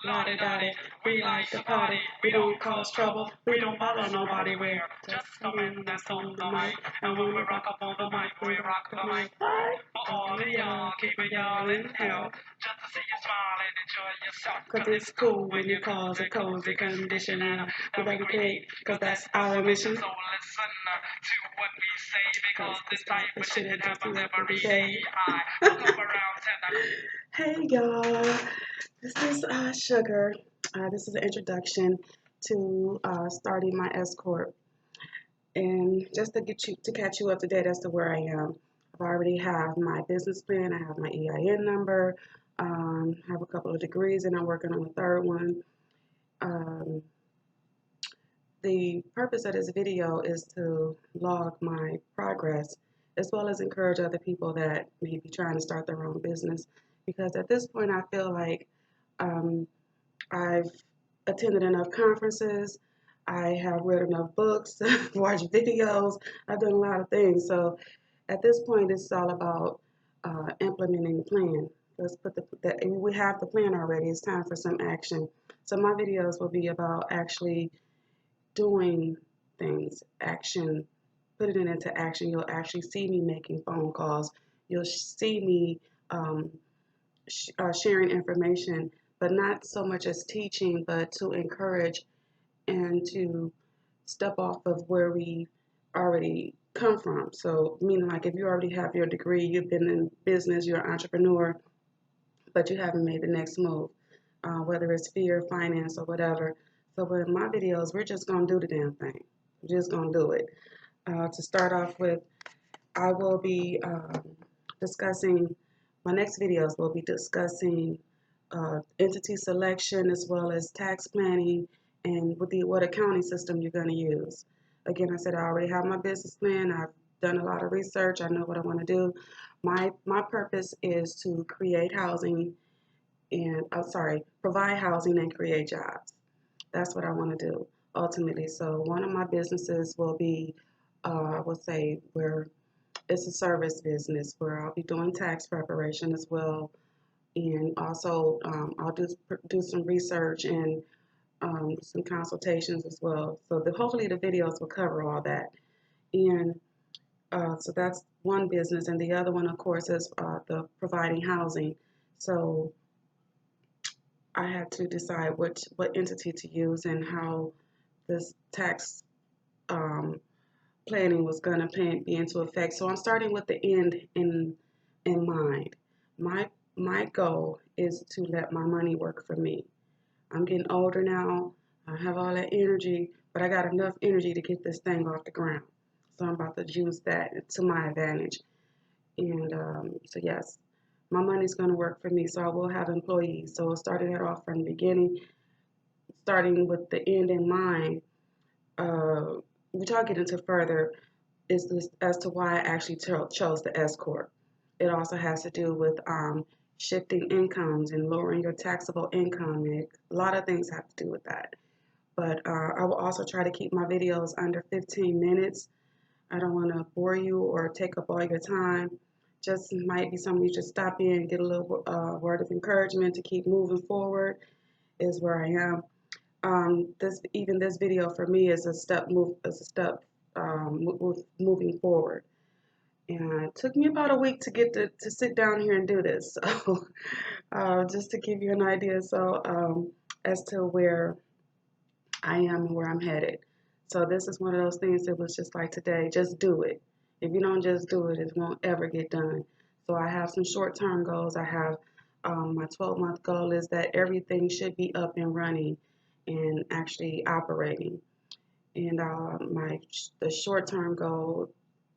la-di-da-di. We like to party, we don't cause trouble, we don't bother nobody. We're just the men that's on the mic, and when we rock up on the mic, we rock the mic right. For all of y'all, keep it y'all in hell, just to see you smile and enjoy yourself. Cause it's cool when you cause a cozy condition that we create, cause that's our mission. So listen to what we say, because this type of shit it happens every day. I look up around 10. Hey y'all, this is Sugar. This is an introduction to starting my S-Corp. And just to get you to catch you up to date as to where I am, I already have my business plan. I have my EIN number. Have a couple of degrees, and I'm working on a third one. Um, the purpose of this video is to log my progress, as well as encourage other people that may be trying to start their own business. Because at this point, I feel like I've attended enough conferences. I have read enough books, watched videos. I've done a lot of things. So at this point, it's all about implementing the plan. Let's put we have the plan already. It's time for some action. So my videos will be about actually doing things, action, putting it into action. You'll actually see me making phone calls. You'll see me sharing information, but not so much as teaching, but to encourage and to step off of where we already come from. So, meaning like if you already have your degree, you've been in business, you're an entrepreneur, but you haven't made the next move, whether it's fear, finance, or whatever. So, with my videos, we're just going to do the damn thing. We're just going to do it. To start off with, I will be discussing, my next videos will be discussing entity selection as well as tax planning and what accounting system you're going to use. Again, I said I already have my business plan. I've done a lot of research. I know what I want to do. My purpose is to create housing and provide housing and create jobs. That's what I want to do ultimately. So one of my businesses will be, I would say, where it's a service business where I'll be doing tax preparation as well, and also I'll do some research and some consultations as well. So hopefully the videos will cover all that. And so that's one business, and the other one, of course, is the providing housing. So I had to decide what entity to use and how this tax planning was going to be into effect. So I'm starting with the end in mind. My goal is to let my money work for me. I'm getting older now. I have all that energy, but I got enough energy to get this thing off the ground. So I'm about to use that to my advantage. And so yes, my money's going to work for me. So I will have employees. So I started that off from the beginning, starting with the end in mind. Which I'll get into further, is this, as to why I actually chose the S-Corp. It also has to do with shifting incomes and lowering your taxable income. A lot of things have to do with that. But I will also try to keep my videos under 15 minutes. I don't want to bore you or take up all your time. Just might be something you just stop in and get a little word of encouragement to keep moving forward is where I am. This video for me is a step moving forward. And it took me about a week to get to sit down here and do this. So just to give you an idea, so as to where I am and where I'm headed. So this is one of those things that was just like today, just do it. If you don't just do it, it won't ever get done. So I have some short-term goals. I have my 12-month goal is that everything should be up and running and actually operating. And the short-term goal,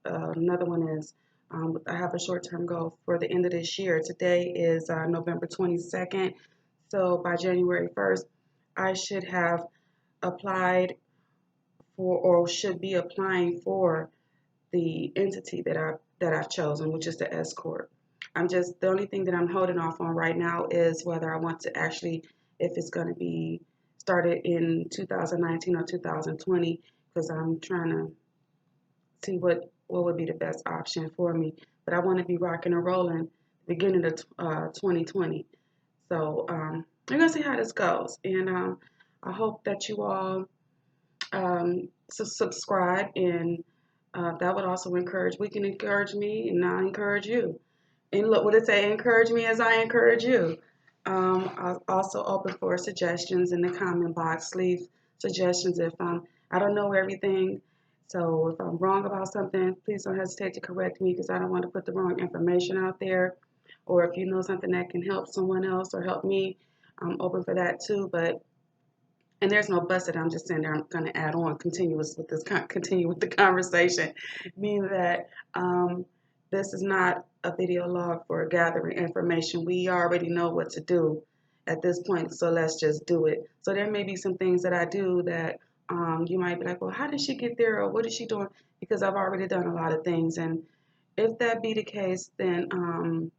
another one is I have a short-term goal for the end of this year. Today is November 22nd. So by January 1st, I should have applied for or should be applying for the entity that I've chosen, which is the S-Corp. The only thing that I'm holding off on right now is whether I want to actually, if it's going to be started in 2019 or 2020, because I'm trying to see what would be the best option for me. But I want to be rocking and rolling beginning of 2020. So we're gonna see how this goes, and I hope that you all subscribe, and that would also encourage. We can encourage me, and I encourage you. And look, what it say? Encourage me as I encourage you. I'm also open for suggestions in the comment box. Leave suggestions if I don't know everything. So if I'm wrong about something, please don't hesitate to correct me because I don't want to put the wrong information out there. Or if you know something that can help someone else or help me, I'm open for that too. But and there's no but that I'm just saying there. I'm going to add on continuous with this continue with the conversation, meaning that this is not a video log for gathering information. We already know what to do at this point, so let's just do it. So there may be some things that I do that you might be like, well, how did she get there, or what is she doing? Because I've already done a lot of things, and if that be the case, then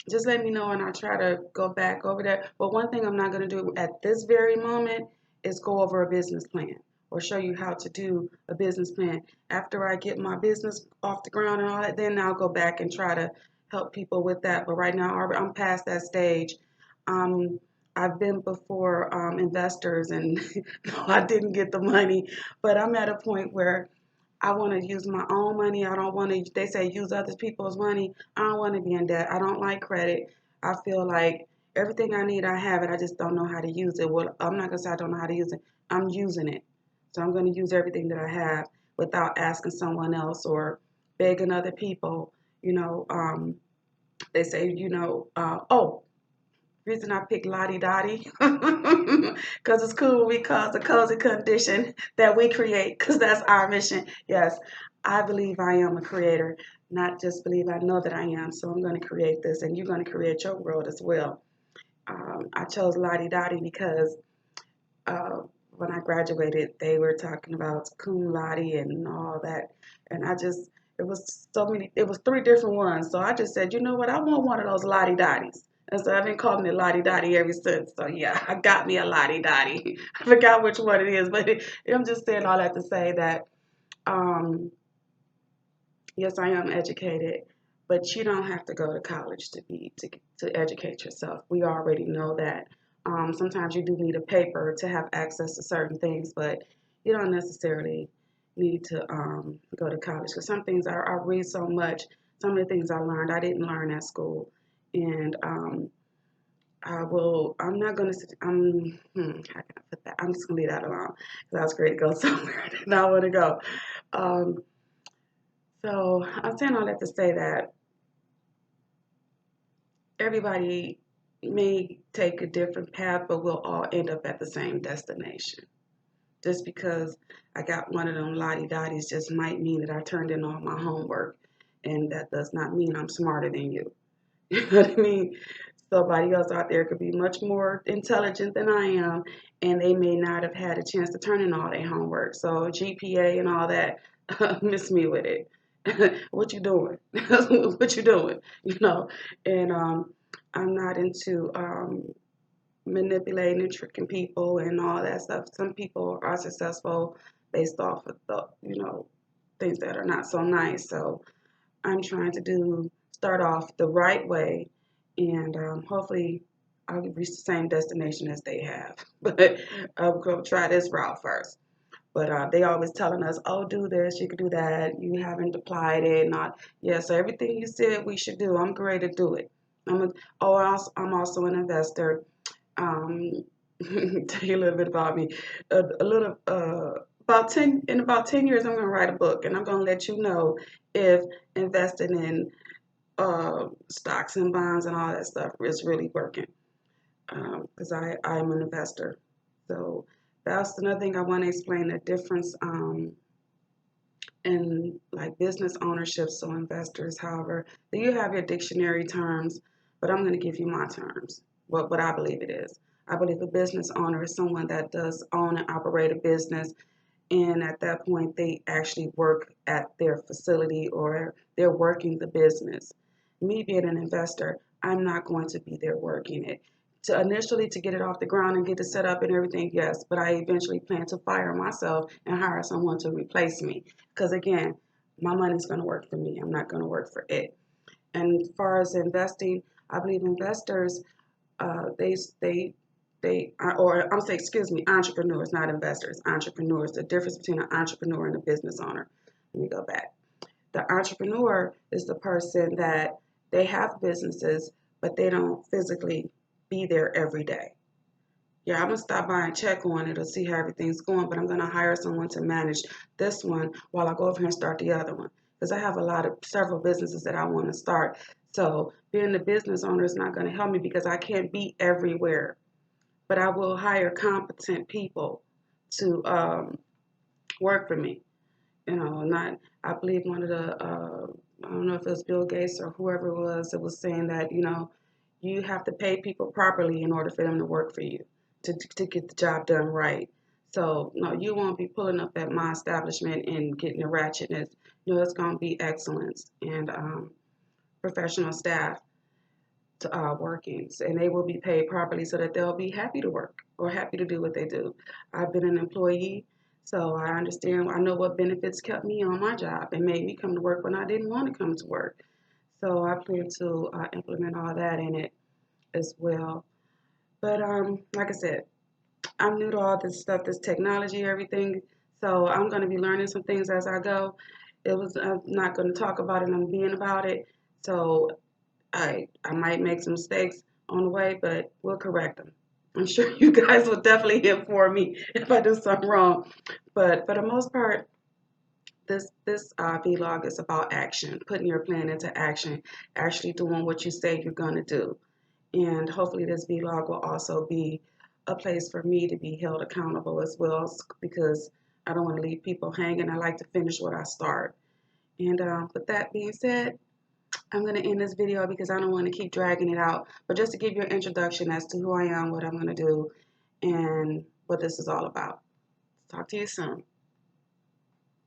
just let me know and I'll try to go back over that. But one thing I'm not going to do at this very moment is go over a business plan or show you how to do a business plan. After I get my business off the ground and all that, then I'll go back and try to help people with that. But right now, I'm past that stage. Um, I've been before investors and no, I didn't get the money, but I'm at a point where I want to use my own money. I don't want to, they say use other people's money. I don't want to be in debt. I don't like credit. I feel like everything I need, I have it. I just don't know how to use it. Well, I'm not going to say I don't know how to use it. I'm using it. So I'm going to use everything that I have without asking someone else or begging other people. You know, they say, oh, reason I picked Lottie Dottie because it's cool because the cozy condition that we create because that's our mission. Yes, I believe I am a creator, not just believe I know that I am. So I'm going to create this and you're going to create your world as well. I chose Lottie Dottie because when I graduated, they were talking about cum laude and all that. And it was so many, it was three different ones. So I just said, you know what, I want one of those Lottie Dotties. And so I've been calling it Lottie Dottie ever since. So yeah, I got me a Lottie Dottie. I forgot which one it is, but I'm just saying all that to say that, um, yes, I am educated, but you don't have to go to college to educate yourself. We already know that. Sometimes you do need a paper to have access to certain things, but you don't necessarily need to go to college. Because some things I read so much, some of the things I learned I didn't learn at school, and I'm not gonna. How can I put that? I'm just gonna leave that alone because I was ready to go somewhere I did not want to go. Um, so I'm saying all that to say that everybody may take a different path, but we'll all end up at the same destination. Just because I got one of them lottie dotties just might mean that I turned in all my homework, and that does not mean I'm smarter than you. You know what I mean? Somebody else out there could be much more intelligent than I am, and they may not have had a chance to turn in all their homework. So GPA and all that, miss me with it. What you doing? What you doing? You know, and I'm not into manipulating and tricking people and all that stuff. Some people are successful based off of the, things that are not so nice. So I'm trying to start off the right way, and hopefully I'll reach the same destination as they have. But I'm going to try this route first. But they always telling us, oh, do this, you can do that. You haven't applied it, not yeah. So everything you said we should do, I'm great to do it. I'm also an investor. Um, tell you a little bit about me. A little about 10 years, I'm going to write a book, and I'm going to let you know if investing in stocks and bonds and all that stuff is really working. Because I'm an investor. So that's another thing I want to explain the difference in like business ownership. So investors, however, you have your dictionary terms, but I'm going to give you my terms. What I believe it is. I believe a business owner is someone that does own and operate a business, and at that point they actually work at their facility or they're working the business. Me being an investor, I'm not going to be there working it. To initially to get it off the ground and get it set up and everything, yes, but I eventually plan to fire myself and hire someone to replace me. Because again, my money's going to work for me. I'm not going to work for it. And as far as investing, I believe investors, they excuse me, entrepreneurs, not investors, entrepreneurs. The difference between an entrepreneur and a business owner. Let me go back. The entrepreneur is the person that they have businesses, but they don't physically be there every day. Yeah, I'm gonna stop by and check on it to see how everything's going, but I'm gonna hire someone to manage this one while I go over here and start the other one. Because I have several businesses that I want to start. So being the business owner is not gonna help me because I can't be everywhere. But I will hire competent people to work for me. Not I believe one of the I don't know if it was Bill Gates or whoever it was that was saying that you have to pay people properly in order for them to work for you to get the job done right. So no, you won't be pulling up at my establishment and getting the ratchetness. It's going to be excellence and professional staff to workings, and they will be paid properly so that they'll be happy to work or happy to do what they do. I've been an employee, so I understand. I know what benefits kept me on my job and made me come to work when I didn't want to come to work. So I plan to implement all that in it as well. But like I said, I'm new to all this stuff, this technology, everything. So I'm going to be learning some things as I go. I'm not going to talk about it. I'm being about it. So I might make some mistakes on the way, but we'll correct them. I'm sure you guys will definitely inform me if I do something wrong. But for the most part, this vlog is about action, putting your plan into action, actually doing what you say you're gonna do. And hopefully this vlog will also be a place for me to be held accountable as well, because I don't want to leave people hanging. I like to finish what I start. And with that being said, I'm going to end this video because I don't want to keep dragging it out, but just to give you an introduction as to who I am, what I'm going to do, and what this is all about. Talk to you soon.